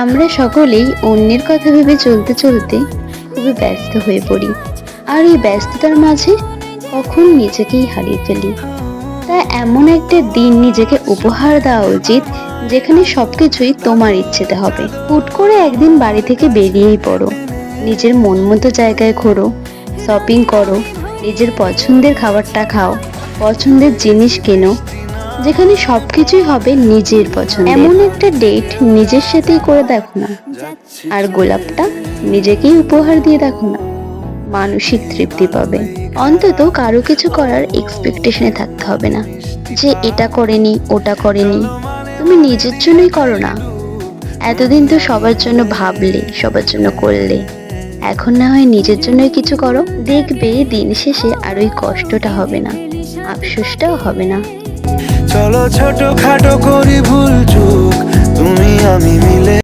আমরা সকলেই অন্যের কথা ভেবে চলতে চলতে খুবই ব্যস্ত হয়ে পড়ি, আর এই ব্যস্ততার মাঝে কখন নিজেকেই হারিয়ে ফেলি। তাই এমন একটা দিন নিজেকে উপহার দেওয়া উচিত যেখানে সবকিছুই তোমার ইচ্ছেতে হবে। হুট করে একদিন বাড়ি থেকে বেরিয়েই পড়ো, নিজের মন মতো জায়গায় ঘোরো, শপিং করো, নিজের পছন্দের খাবারটা খাও, পছন্দের জিনিস কেনো, যেখানে সবকিছুই হবে নিজের পছন্দ। এমন একটা ডেট নিজের সাথেই করে দেখো না, আর গোলাপটা নিজেকেই উপহার দিয়ে দেখো না, মানসিক তৃপ্তি পাবে। অন্তত কারো কিছু করার এক্সপেকটেশনে থাকতে হবে না যে এটা করেনি ওটা করেনি। তুমি নিজের জন্যই করো না। এতদিন তো সবার জন্য ভাবলে, সবার জন্য করলে, এখন না হয় নিজের জন্যই কিছু করো। দেখবে দিন শেষে আর ওই কষ্টটা হবে না, আফসোসটাও হবে না। চলো ছোট খাটো করি ভুল চুক, তুমি আমি মিলে।